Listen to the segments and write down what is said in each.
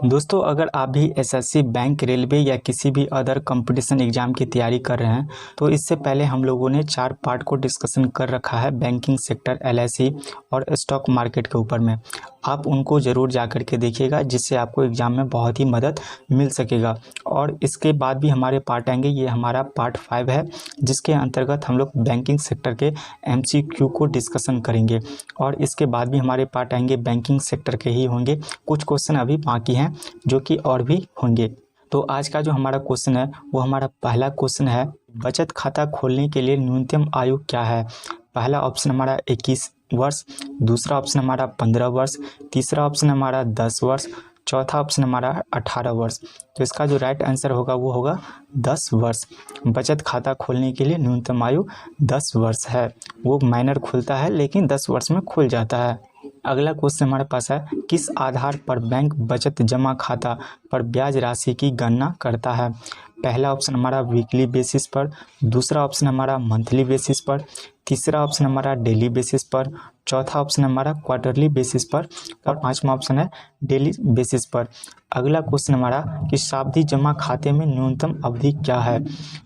दोस्तों, अगर आप भी एसएससी, बैंक, रेलवे या किसी भी अदर कंपटीशन एग्ज़ाम की तैयारी कर रहे हैं तो इससे पहले हम लोगों ने 4 पार्ट को डिस्कशन कर रखा है बैंकिंग सेक्टर, एलआईसी और स्टॉक मार्केट के ऊपर में। आप उनको ज़रूर जा कर के देखिएगा, जिससे आपको एग्ज़ाम में बहुत ही मदद मिल सकेगा। और इसके बाद भी हमारे पार्ट आएंगे, ये हमारा पार्ट 5 है, जिसके अंतर्गत हम लोग बैंकिंग सेक्टर के एमसीक्यू को डिस्कशन करेंगे। और इसके बाद भी हमारे पार्ट आएंगे, बैंकिंग सेक्टर के ही होंगे। कुछ क्वेश्चन अभी बाकी हैं जो कि और भी होंगे। तो आज का जो हमारा क्वेश्चन है वो हमारा पहला क्वेश्चन है, बचत खाता खोलने के लिए न्यूनतम आयु क्या है। पहला ऑप्शन हमारा 21 वर्ष, दूसरा ऑप्शन हमारा 15 वर्ष, तीसरा ऑप्शन हमारा 10 वर्ष, चौथा ऑप्शन हमारा 18 वर्ष। तो इसका जो राइट आंसर होगा वो होगा 10 वर्ष। बचत खाता खोलने के लिए न्यूनतम आयु 10 वर्ष है। वो माइनर खुलता है लेकिन 10 वर्ष में खुल जाता है। अगला क्वेश्चन हमारे पास है, किस आधार पर बैंक बचत जमा खाता पर ब्याज राशि की गणना करता है। पहला ऑप्शन हमारा वीकली बेसिस पर, दूसरा ऑप्शन हमारा मंथली बेसिस पर, तीसरा ऑप्शन हमारा डेली बेसिस पर, चौथा ऑप्शन हमारा क्वार्टरली बेसिस पर और पांचवा ऑप्शन है डेली बेसिस पर। अगला क्वेश्चन हमारा कि सावधि जमा खाते में न्यूनतम अवधि क्या है।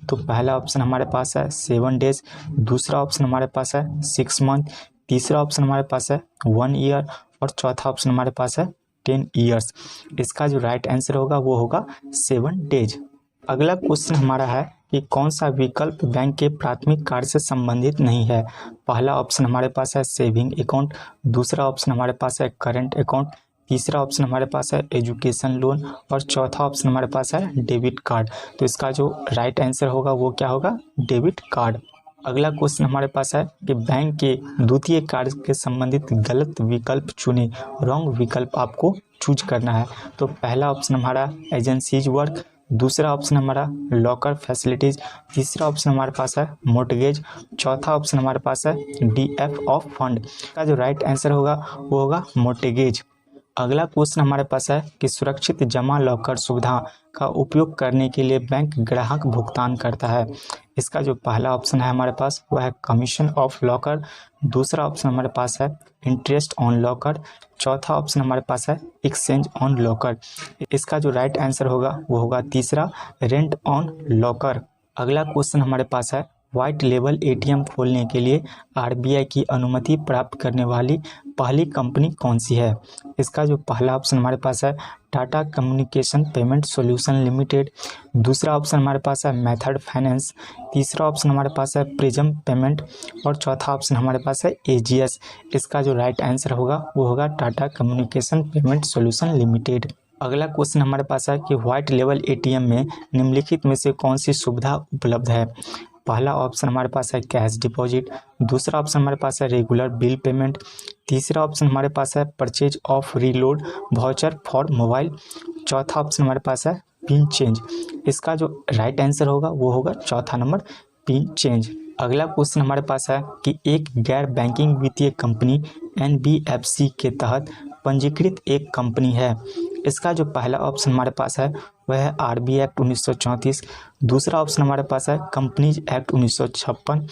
तो पहला ऑप्शन हमारे पास है 7 डेज, दूसरा ऑप्शन हमारे पास है 6 मंथ, तीसरा ऑप्शन हमारे पास है 1 ईयर और चौथा ऑप्शन हमारे पास है 10 ईयर्स। इसका जो राइट आंसर होगा वो होगा 7 डेज। अगला क्वेश्चन हमारा है कि कौन सा विकल्प बैंक के प्राथमिक कार्य से संबंधित नहीं है। पहला ऑप्शन हमारे पास है सेविंग अकाउंट, दूसरा ऑप्शन हमारे पास है करंट अकाउंट, तीसरा ऑप्शन हमारे पास है एजुकेशन लोन और चौथा ऑप्शन हमारे पास है डेबिट कार्ड। तो इसका जो राइट आंसर होगा वो क्या होगा, डेबिट कार्ड। अगला क्वेश्चन हमारे पास है कि बैंक के द्वितीय कार्य के संबंधित गलत विकल्प चुने। रॉन्ग विकल्प आपको चूज करना है। तो पहला ऑप्शन हमारा एजेंसीज वर्क, दूसरा ऑप्शन हमारा लॉकर फैसिलिटीज, तीसरा ऑप्शन हमारे पास है मोर्टगेज, चौथा ऑप्शन हमारे पास है डीएफ ऑफ फंड। का जो राइट आंसर होगा वो होगा मोर्टगेज। अगला क्वेश्चन हमारे पास है कि सुरक्षित जमा लॉकर सुविधा का उपयोग करने के लिए बैंक ग्राहक भुगतान करता है। इसका जो पहला ऑप्शन है हमारे पास वह है कमीशन ऑफ लॉकर, दूसरा ऑप्शन हमारे पास है इंटरेस्ट ऑन लॉकर, चौथा ऑप्शन हमारे पास है एक्सचेंज ऑन लॉकर। इसका जो राइट आंसर होगा वो होगा तीसरा, रेंट ऑन लॉकर। अगला क्वेश्चन हमारे पास है, व्हाइट लेबल एटीएम खोलने के लिए आरबीआई की अनुमति प्राप्त करने वाली पहली कंपनी कौन सी है। इसका जो पहला ऑप्शन हमारे पास है Tata communication payment solution limited, दूसरा ऑप्शन हमारे पास है मेथड फाइनेंस, तीसरा ऑप्शन हमारे पास है प्रिज्म पेमेंट और चौथा ऑप्शन हमारे पास है एजीएस। इसका जो राइट आंसर होगा वो होगा Tata communication payment solution limited. अगला क्वेश्चन हमारे पास है कि व्हाइट लेबल एटीएम में निम्नलिखित में से कौन सी सुविधा उपलब्ध है। पहला ऑप्शन हमारे पास है कैश डिपॉजिट, दूसरा ऑप्शन हमारे पास है रेगुलर बिल पेमेंट, तीसरा ऑप्शन हमारे पास है purchase of reload voucher for mobile, चौथा ऑप्शन हमारे पास है पिन चेंज। इसका जो राइट आंसर होगा वो होगा चौथा नंबर, पिन चेंज। अगला क्वेश्चन हमारे पास है कि एक गैर बैंकिंग वित्तीय कंपनी एनबीएफसी के तहत पंजीकृत एक कंपनी है। इसका जो पहला ऑप्शन हमारे पास है वह है आरबी एक्ट 1934, दूसरा ऑप्शन हमारे पास है कंपनीज एक्ट 1956,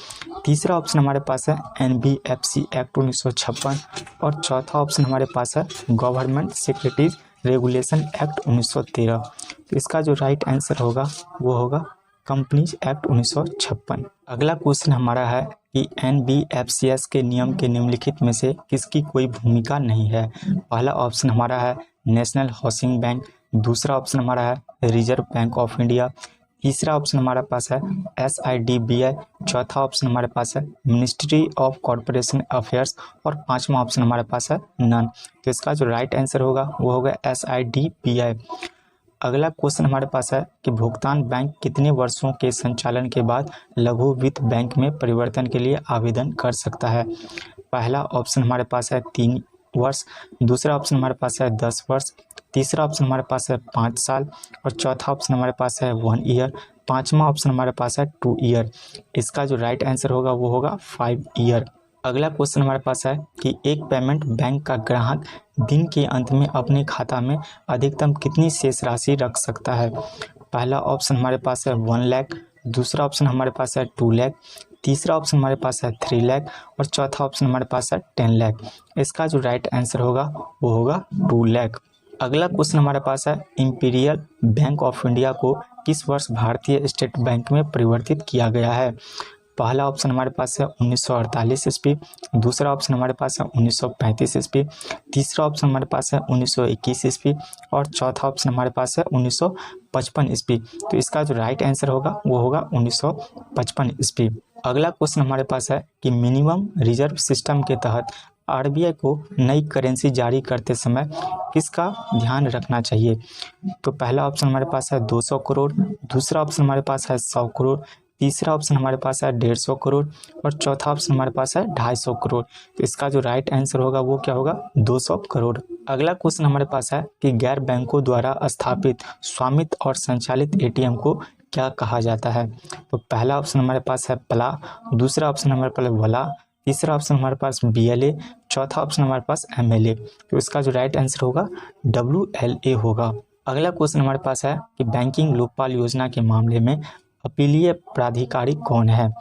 तीसरा ऑप्शन हमारे पास है एनबीएफसी एक्ट 1956 और चौथा ऑप्शन हमारे पास है गवर्नमेंट सिक्योरिटीज रेगुलेशन एक्ट 1913। तो इसका जो राइट आंसर होगा वो होगा कंपनीज एक्ट 1956। अगला क्वेश्चन हमारा है कि एनबीएफसीएस के नियम के निम्नलिखित में से किसकी कोई भूमिका नहीं है। पहला ऑप्शन हमारा है नेशनल हाउसिंग बैंक, दूसरा ऑप्शन हमारा है रिजर्व बैंक ऑफ इंडिया, तीसरा ऑप्शन हमारे पास है एसआईडीबीआई, चौथा ऑप्शन हमारे पास है मिनिस्ट्री ऑफ कॉरपोरेशन अफेयर्स और पांचवा ऑप्शन हमारे पास है नन। तो इसका जो राइट आंसर होगा वो होगा एसआईडीबीआई। अगला क्वेश्चन हमारे पास है कि भुगतान बैंक कितने वर्षों के संचालन के बाद लघु वित्त बैंक में परिवर्तन के लिए आवेदन कर सकता है। पहला ऑप्शन हमारे पास है 3 वर्ष, दूसरा ऑप्शन हमारे पास है 10 वर्ष, तीसरा ऑप्शन हमारे पास है 5 साल और चौथा ऑप्शन हमारे पास है 1 ईयर, पांचवा ऑप्शन हमारे पास है 2 ईयर। इसका जो राइट आंसर होगा वो होगा 5 ईयर। अगला क्वेश्चन हमारे पास है कि एक पेमेंट बैंक का ग्राहक दिन के अंत में अपने खाता में अधिकतम कितनी शेष राशि रख सकता है। पहला ऑप्शन हमारे पास है 1 लाख, दूसरा ऑप्शन हमारे पास है 2 लाख, तीसरा ऑप्शन हमारे पास है 3 लाख और चौथा ऑप्शन हमारे पास है 10 लाख। इसका जो राइट आंसर होगा वो होगा 2 लाख। अगला क्वेश्चन हमारे पास है, इंपीरियल बैंक ऑफ इंडिया को किस वर्ष भारतीय स्टेट बैंक में परिवर्तित किया गया है। पहला ऑप्शन हमारे पास है 1948 ईस्वी, दूसरा ऑप्शन हमारे पास है 1935 ईस्वी, तीसरा ऑप्शन हमारे पास है 1921 ईस्वी और चौथा ऑप्शन हमारे पास है 1955 ईस्वी। तो इसका जो राइट आंसर होगा वो होगा 1955 ईस्वी। अगला क्वेश्चन हमारे पास है कि मिनिमम रिजर्व सिस्टम के तहत आरबीआई को नई करेंसी जारी करते समय किसका ध्यान रखना चाहिए। तो पहला ऑप्शन हमारे पास है 200 करोड़, दूसरा ऑप्शन हमारे पास है 100 करोड़, तीसरा ऑप्शन हमारे पास है 150 करोड़ और चौथा ऑप्शन हमारे पास है 250 करोड़। तो इसका जो राइट आंसर होगा वो क्या होगा, 200 करोड़। अगला क्वेश्चन हमारे पास है कि गैर बैंकों द्वारा स्थापित स्वामित्व और संचालित एटीएम को क्या कहा जाता है। तो पहला ऑप्शन हमारे पास है प्ला, दूसरा ऑप्शन हमारे पास वला, तीसरा ऑप्शन हमारे पास बीएलए, चौथा ऑप्शन हमारे पास एमएलए। तो इसका जो राइट आंसर होगा डब्ल्यूएलए होगा। अगला क्वेश्चन हमारे पास है कि बैंकिंग लोकपाल योजना के मामले में अपीलीय प्राधिकारी कौन है।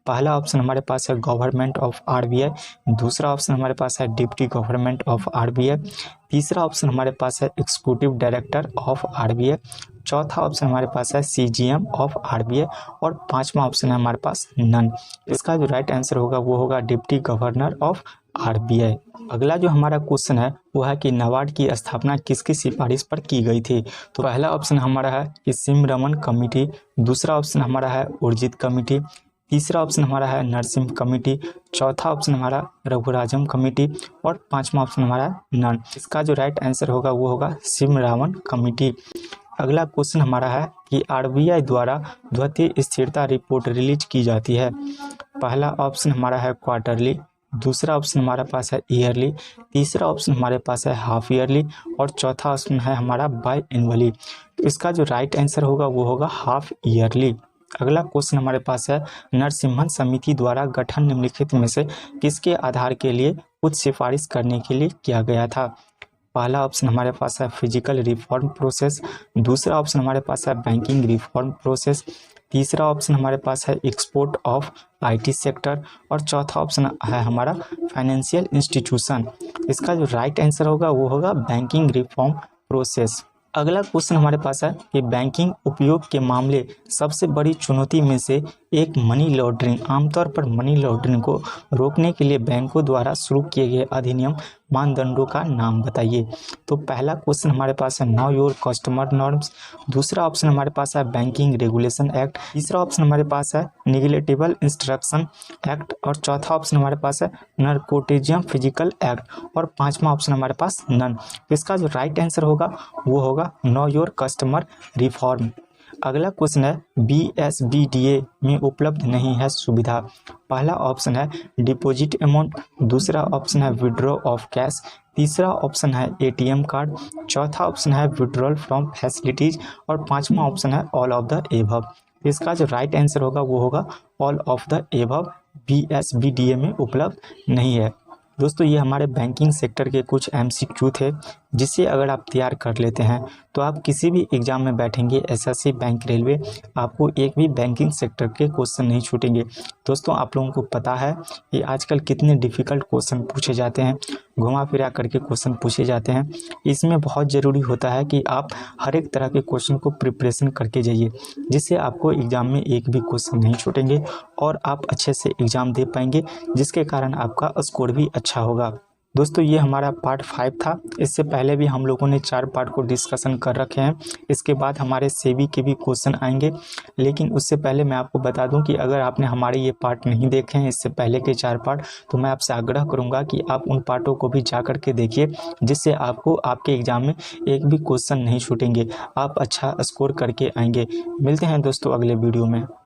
पहला ऑप्शन हमारे पास है गवर्नमेंट ऑफ आरबीआई, दूसरा ऑप्शन हमारे पास है डिप्टी गवर्नमेंट ऑफ आरबीआई, तीसरा ऑप्शन हमारे पास है एग्जीक्यूटिव डायरेक्टर ऑफ आरबीआई, चौथा ऑप्शन हमारे पास है सीजीएम ऑफ आरबीआई और पांचवा ऑप्शन है हमारे पास नन। इसका जो राइट आंसर होगा वो होगा डिप्टी गवर्नर ऑफ आरबीआई। अगला जो हमारा क्वेश्चन है वो है कि नाबार्ड की स्थापना किसकी सिफारिश पर की गई थी। तो पहला ऑप्शन हमारा है कि सिमरमन कमेटी, दूसरा ऑप्शन हमारा है उर्जित कमेटी, तीसरा ऑप्शन हमारा है नरसिम्हा कमेटी, चौथा ऑप्शन हमारा रघुराजम कमेटी और पांचवा ऑप्शन हमारा है नन। इसका जो राइट आंसर होगा वो होगा सिमरामन कमेटी। अगला क्वेश्चन हमारा है कि आरबीआई द्वारा द्वितीय स्थिरता रिपोर्ट रिलीज की जाती है। पहला ऑप्शन हमारा है क्वार्टरली, दूसरा ऑप्शन हमारे पास है ईयरली, तीसरा ऑप्शन हमारे पास है हाफ ईयरली और चौथा ऑप्शन है हमारा बाई एनुअली। तो इसका जो राइट आंसर होगा वो होगा हाफ ईयरली। अगला क्वेश्चन हमारे पास है नरसिम्हन समिति द्वारा गठन निम्नलिखित में से किसके आधार के लिए कुछ सिफारिश करने के लिए किया गया था। पहला ऑप्शन हमारे पास है फिजिकल रिफॉर्म प्रोसेस, दूसरा ऑप्शन हमारे पास है बैंकिंग रिफॉर्म प्रोसेस, तीसरा ऑप्शन हमारे पास है एक्सपोर्ट ऑफ आईटी सेक्टर और चौथा ऑप्शन है हमारा फाइनेंशियल इंस्टीट्यूशन। इसका जो राइट आंसर होगा वो होगा बैंकिंग रिफॉर्म प्रोसेस। अगला क्वेश्चन हमारे पास है कि बैंकिंग उपयोग के मामले सबसे बड़ी चुनौती में से एक मनी लॉन्ड्रिंग। आमतौर पर मनी लॉन्ड्रिंग को रोकने के लिए बैंकों द्वारा शुरू किए गए अधिनियम मानदंडों का नाम बताइए। तो पहला क्वेश्चन हमारे पास है नो योर कस्टमर नॉर्म्स, दूसरा ऑप्शन हमारे पास है बैंकिंग रेगुलेशन एक्ट, तीसरा ऑप्शन हमारे पास है नेग्लेक्टेबल इंस्ट्रक्शन एक्ट और चौथा ऑप्शन हमारे पास है नारकोटिज्म फिजिकल एक्ट और पांचवा ऑप्शन हमारे पास नन। इसका जो राइट आंसर होगा वो होगा नो योर कस्टमर रिफॉर्म। अगला क्वेश्चन है बीएसबीडीए में उपलब्ध नहीं है सुविधा। पहला ऑप्शन है डिपॉजिट अमाउंट, दूसरा ऑप्शन है विड्रॉ ऑफ कैश, तीसरा ऑप्शन है एटीएम कार्ड, चौथा ऑप्शन है विड्रॉल फ्रॉम फैसिलिटीज और पांचवा ऑप्शन है ऑल ऑफ द एबव। इसका जो राइट आंसर होगा वो होगा ऑल ऑफ द एबव बीएसबीडीए में उपलब्ध नहीं है। दोस्तों ये हमारे बैंकिंग सेक्टर के कुछ एमसीक्यू थे जिसे अगर आप तैयार कर लेते हैं तो आप किसी भी एग्जाम में बैठेंगे एसएससी बैंक रेलवे आपको एक भी बैंकिंग सेक्टर के क्वेश्चन नहीं छूटेंगे। दोस्तों आप लोगों को पता है कि आजकल कितने डिफ़िकल्ट क्वेश्चन पूछे जाते हैं, घुमा फिरा करके क्वेश्चन पूछे जाते हैं। इसमें बहुत ज़रूरी होता है कि आप हर एक तरह के क्वेश्चन को प्रिपरेशन करके जाइए जिससे आपको एग्ज़ाम में एक भी क्वेश्चन नहीं छूटेंगे और आप अच्छे से एग्ज़ाम दे पाएंगे जिसके कारण आपका स्कोर भी अच्छा होगा। दोस्तों ये हमारा पार्ट 5 था। इससे पहले भी हम लोगों ने 4 पार्ट को डिस्कशन कर रखे हैं। इसके बाद हमारे सेबी के भी क्वेश्चन आएंगे, लेकिन उससे पहले मैं आपको बता दूं कि अगर आपने हमारे ये पार्ट नहीं देखे हैं इससे पहले के 4 पार्ट तो मैं आपसे आग्रह करूंगा कि आप उन पार्टों को भी जा कर के देखिए जिससे आपको आपके एग्जाम में एक भी क्वेश्चन नहीं छूटेंगे, आप अच्छा स्कोर करके आएंगे। मिलते हैं दोस्तों अगले वीडियो में।